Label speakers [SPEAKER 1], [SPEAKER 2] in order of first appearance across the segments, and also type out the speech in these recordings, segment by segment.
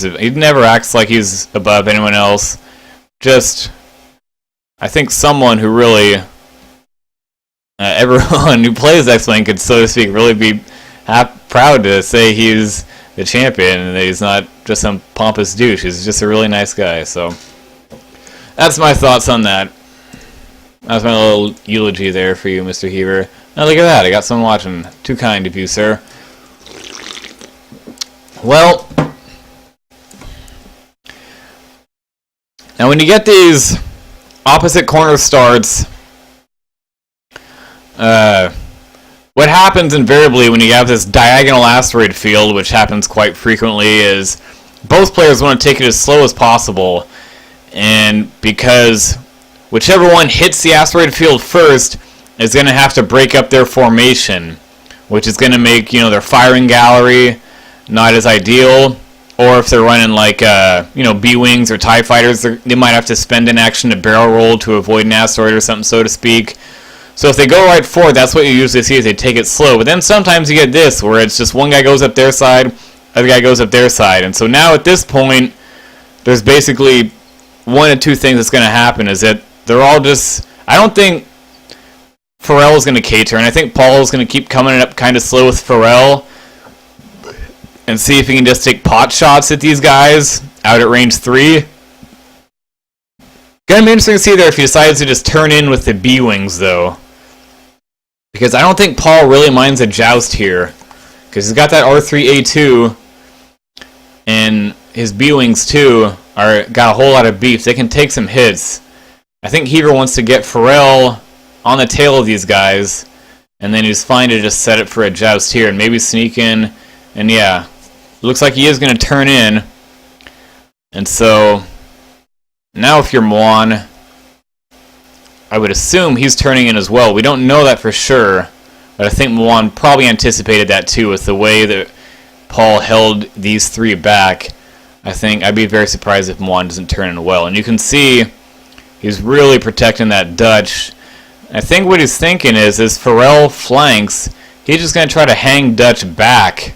[SPEAKER 1] He never acts like he's above anyone else. Just, I think someone who really, everyone who plays X-Wing could, so to speak, really be proud to say he's the champion and that he's not just some pompous douche. He's just a really nice guy. So that's my thoughts on that. That was my little eulogy there for you, Mr. Heaver. Now look at that, I got someone watching. Too kind of you, sir. Well, now when you get these opposite corner starts, what happens invariably when you have this diagonal asteroid field, which happens quite frequently, is both players want to take it as slow as possible, and because whichever one hits the asteroid field first is going to have to break up their formation, which is going to make, their firing gallery not as ideal. Or if they're running like, B-Wings or TIE Fighters, they might have to spend an action to barrel roll to avoid an asteroid or something, so to speak. So if they go right forward, that's what you usually see is they take it slow. But then sometimes you get this, where it's just one guy goes up their side, other guy goes up their side. And so now at this point, there's basically one of two things that's going to happen, is that they're all just... I don't think Pharrell is going to K-turn. I think Paul is going to keep coming up kind of slow with Pharrell and see if he can just take pot shots at these guys out at range 3. Gonna be interesting to see there if he decides to just turn in with the B-Wings, though. Because I don't think Paul really minds a joust here. Because he's got that R3A2, and his B-Wings, too, got a whole lot of beef. They can take some hits. I think Heaver wants to get Pharrell on the tail of these guys, and then he's fine to just set it for a joust here and maybe sneak in. And yeah, looks like he is going to turn in. And so now if you're Mu0n, I would assume he's turning in as well. We don't know that for sure, but I think Mu0n probably anticipated that too with the way that Paul held these three back. I think I'd be very surprised if Mu0n doesn't turn in well. And you can see he's really protecting that Dutch. I think what he's thinking is Pharrell flanks, he's just going to try to hang Dutch back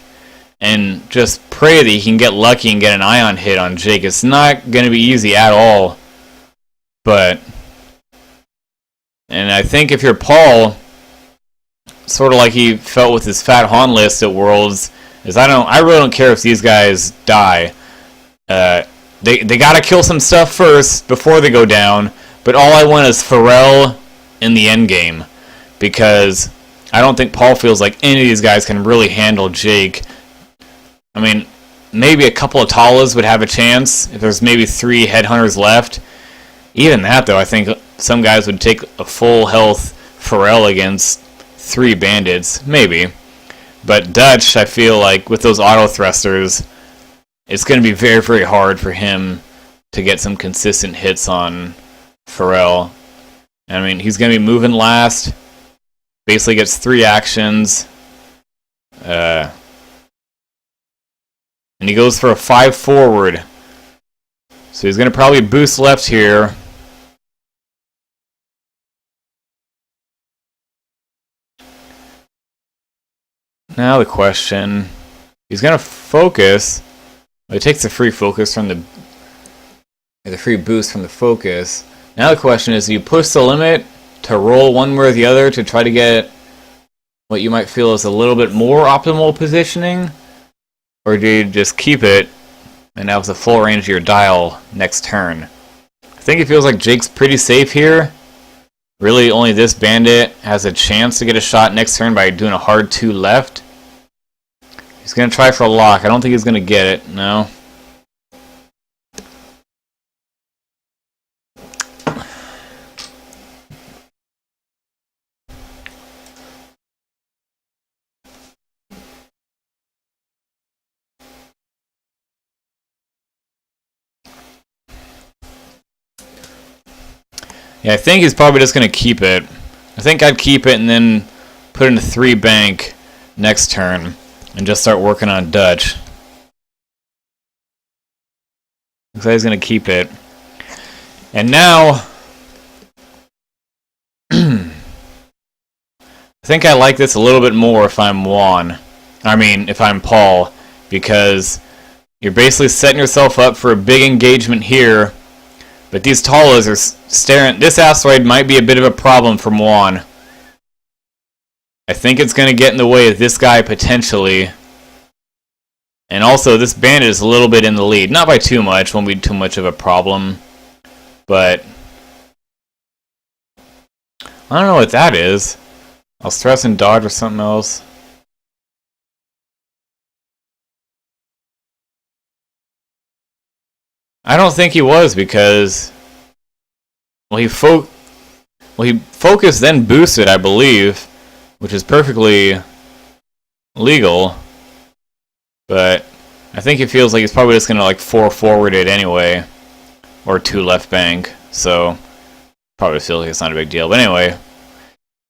[SPEAKER 1] and just pray that he can get lucky and get an ion hit on Jake. It's not going to be easy at all. And I think if you're Paul, sort of like he felt with his Fat Han list at Worlds, is I really don't care if these guys die. They got to kill some stuff first before they go down, but all I want is Pharrell in the end game, because I don't think Paul feels like any of these guys can really handle Jake. I mean, maybe a couple of Talas would have a chance if there's maybe 3 headhunters left. Even that, though, I think some guys would take a full health Pharrell against 3 bandits, maybe. But Dutch, I feel like with those auto thrusters, it's going to be very, very hard for him to get some consistent hits on Pharrell. I mean, he's going to be moving last. Basically gets 3 actions. And he goes for a 5 forward. So he's going to probably boost left here. Now the question, he's going to focus. Well, he takes the free focus from the free boost from the focus. Now the question is, do you push the limit to roll one way or the other to try to get what you might feel is a little bit more optimal positioning? Or do you just keep it and have the full range of your dial next turn? I think it feels like Jake's pretty safe here. Really, only this bandit has a chance to get a shot next turn by doing a hard 2 left. He's going to try for a lock. I don't think he's going to get it. No. Yeah, I think he's probably just going to keep it. I think I'd keep it and then put in a 3 bank next turn and just start working on Dutch. Looks like he's going to keep it. And now, I think I like this a little bit more if I'm Mu0n. I mean, if I'm Paul, because you're basically setting yourself up for a big engagement here. But these Talas are staring. This asteroid might be a bit of a problem for Mu0n. I think it's going to get in the way of this guy potentially. And also, this bandit is a little bit in the lead. Not by too much. Won't be too much of a problem. But I don't know what that is. I'll stress and dodge or something else. I don't think he was because he focused then boosted, I believe, which is perfectly legal. But I think he feels like he's probably just gonna like 4-forward it anyway, or 2 left bank. So probably feels like it's not a big deal. But anyway,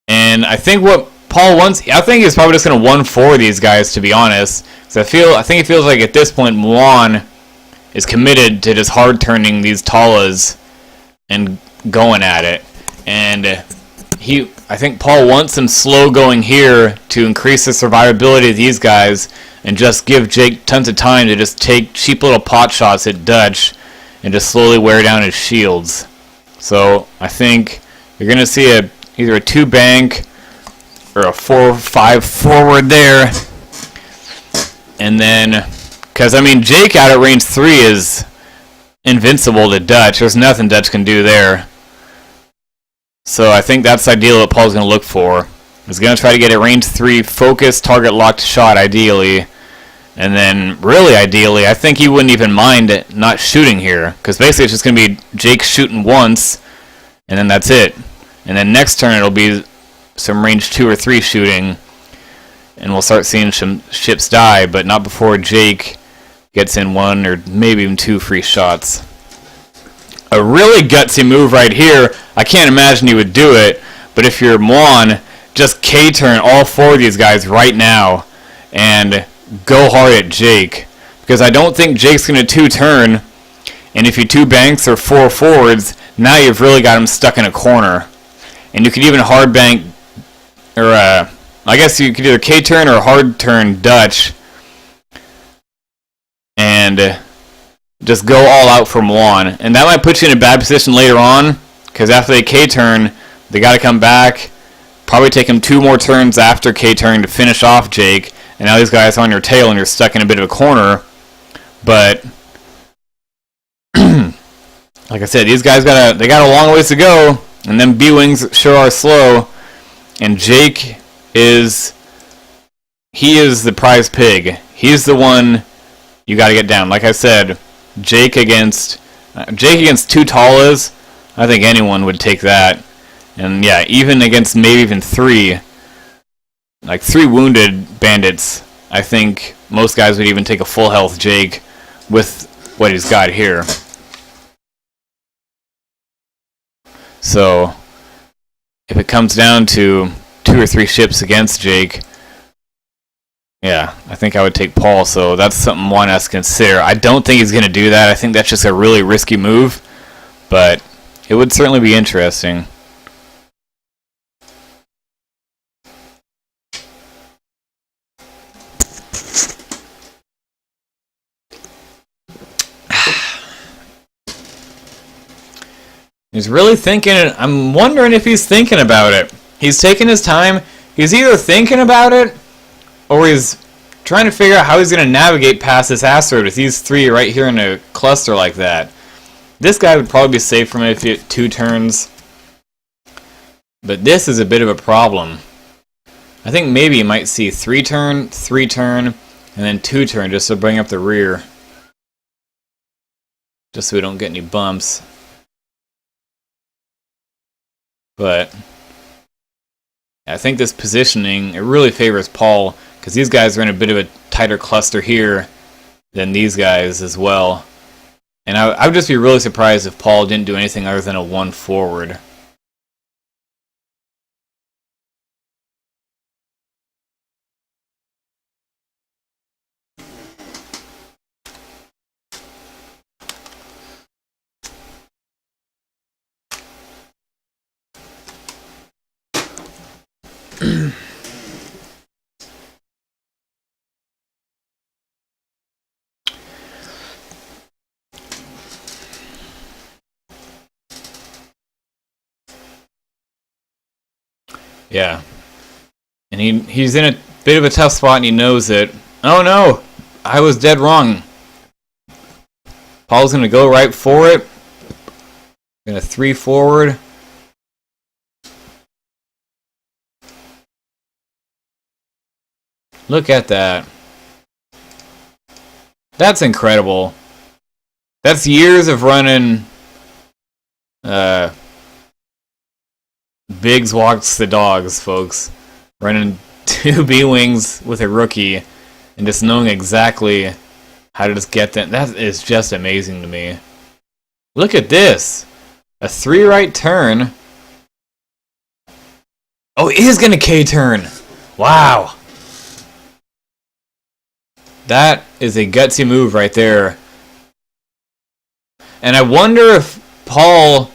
[SPEAKER 1] and I think what Paul wants, I think he's probably just gonna 1-4 these guys, to be honest. Because I think he feels like at this point Mu0n is committed to just hard turning these Talas and going at it. And I think Paul wants him slow going here to increase the survivability of these guys and just give Jake tons of time to just take cheap little pot shots at Dutch and just slowly wear down his shields. So I think you're going to see either a 2 bank or a 4-5 forward there. And then, because I mean Jake out at range 3 is invincible to Dutch. There's nothing Dutch can do there. So I think that's ideally what Paul's going to look for. He's going to try to get a range 3 focused, target locked shot ideally. And then, really ideally, I think he wouldn't even mind not shooting here. Because basically it's just going to be Jake shooting once, and then that's it. And then next turn it'll be some range 2 or 3 shooting. And we'll start seeing some ships die, but not before Jake gets in 1 or maybe even 2 free shots. A really gutsy move right here. I can't imagine he would do it, but if you're Mu0n, just K-turn all 4 of these guys right now and go hard at Jake. Because I don't think Jake's going to 2-turn, and if you 2 banks or 4 forwards, now you've really got him stuck in a corner. And you could even hard bank, or I guess you could either K-turn or hard turn Dutch and just go all out for Mu0n. And that might put you in a bad position later on, because after they K-turn, they got to come back, probably take them 2 more turns after K-turn to finish off Jake, and now these guys are on your tail and you're stuck in a bit of a corner. But like I said, these guys got a long ways to go, and them B-wings sure are slow. And Jake is the prize pig. He's the one you got to get down. Like I said, Jake against 2 Talas, I think anyone would take that. And yeah, even against maybe even 3, like 3 wounded bandits, I think most guys would even take a full health Jake with what he's got here. So if it comes down to 2 or 3 ships against Jake, yeah, I think I would take Paul. So that's something one has to consider. I don't think he's going to do that. I think that's just a really risky move, but it would certainly be interesting. He's really thinking. I'm wondering if he's thinking about it. He's taking his time. He's either thinking about it, or he's trying to figure out how he's going to navigate past this asteroid with these 3 right here in a cluster like that. This guy would probably be safe from it if he had 2 turns. But this is a bit of a problem. I think maybe you might see 3 turn, 3 turn, and then 2 turn just to bring up the rear. Just so we don't get any bumps. But I think this positioning, it really favors Paul, because these guys are in a bit of a tighter cluster here than these guys as well. And I would just be really surprised if Paul didn't do anything other than a 1 forward. Yeah. And he's in a bit of a tough spot, and he knows it. Oh no! I was dead wrong. Paul's gonna go right for it. Gonna 3 forward. Look at that. That's incredible. That's years of running Biggs walks the dogs, folks. Running 2 B-wings with a rookie and just knowing exactly how to just get them. That is just amazing to me. Look at this. A 3 right turn. Oh, he is going to K-turn. Wow. That is a gutsy move right there. And I wonder if Paul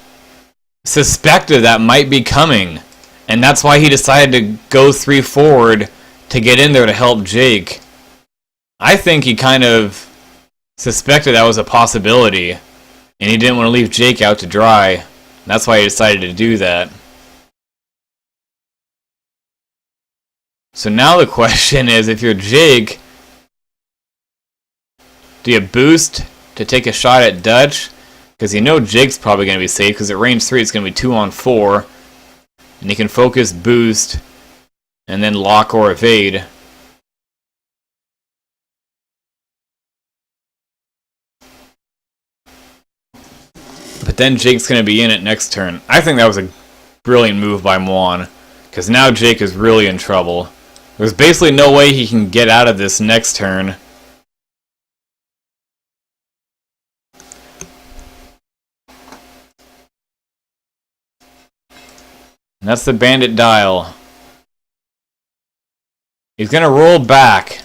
[SPEAKER 1] suspected that might be coming. And that's why he decided to go 3 forward to get in there to help Jake. I think he kind of suspected that was a possibility. And he didn't want to leave Jake out to dry. That's why he decided to do that. So now the question is, if you're Jake, do you boost to take a shot at Dutch? Because you know Jake's probably going to be safe, because at range 3 it's going to be 2 on 4. And he can focus, boost, and then lock or evade. But then Jake's going to be in it next turn. I think that was a brilliant move by Mu0n, because now Jake is really in trouble. There's basically no way he can get out of this next turn. And that's the bandit dial. He's going to roll back,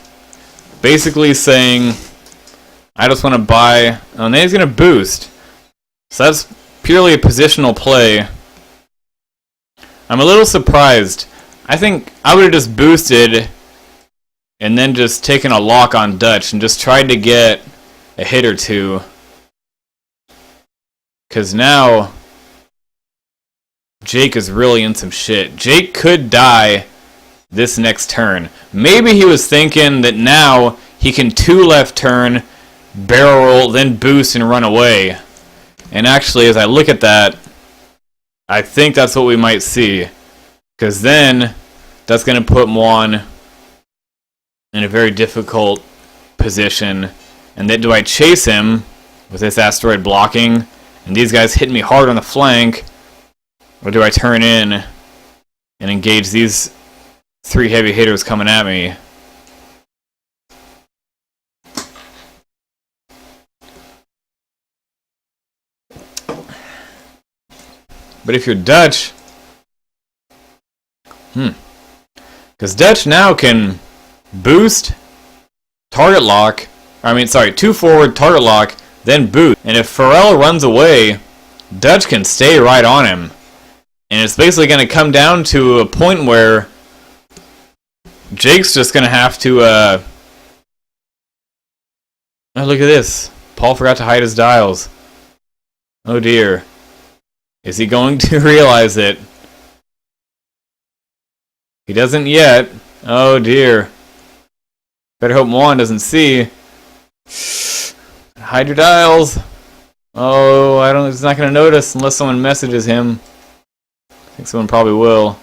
[SPEAKER 1] basically saying, I just want to buy. Oh, and then he's going to boost. So that's purely a positional play. I'm a little surprised. I think I would have just boosted and then just taken a lock on Dutch and just tried to get a hit or two. Because now Jake is really in some shit. Jake could die this next turn. Maybe he was thinking that now he can 2 left turn, barrel roll, then boost and run away. And actually, as I look at that, I think that's what we might see. Because then, that's going to put Mu0n in a very difficult position. And then do I chase him with this asteroid blocking, and these guys hit me hard on the flank, or do I turn in and engage these 3 heavy hitters coming at me? But if you're Dutch, because Dutch now can boost, target lock, 2 forward, target lock, then boost. And if Pharrell runs away, Dutch can stay right on him. And it's basically going to come down to a point where Jake's just going to have to, oh, look at this. Paul forgot to hide his dials. Oh dear. Is he going to realize it? He doesn't yet. Oh dear. Better hope Mu0n doesn't see. Hide your dials. Oh, he's not going to notice unless someone messages him. I think someone probably will.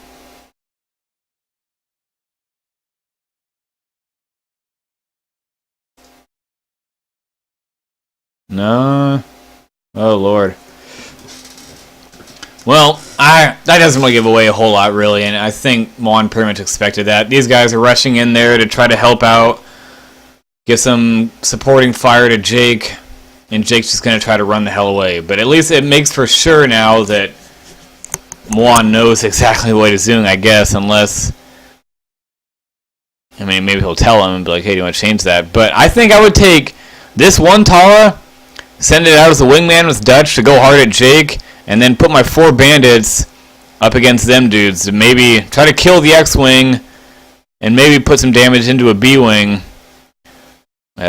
[SPEAKER 1] No. Oh Lord. Well, that doesn't really give away a whole lot, really, and I think Mu0n pretty much expected that. These guys are rushing in there to try to help out, give some supporting fire to Jake, and Jake's just going to try to run the hell away. But at least it makes for sure now that Mu0n knows exactly what he's doing, I guess, unless, maybe he'll tell him and be like, hey, do you want to change that? But I think I would take this one Tara, send it out as a wingman with Dutch to go hard at Jake, and then put my 4 bandits up against them dudes to maybe try to kill the X-Wing and maybe put some damage into a B-Wing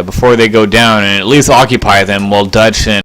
[SPEAKER 1] before they go down, and at least occupy them while Dutch and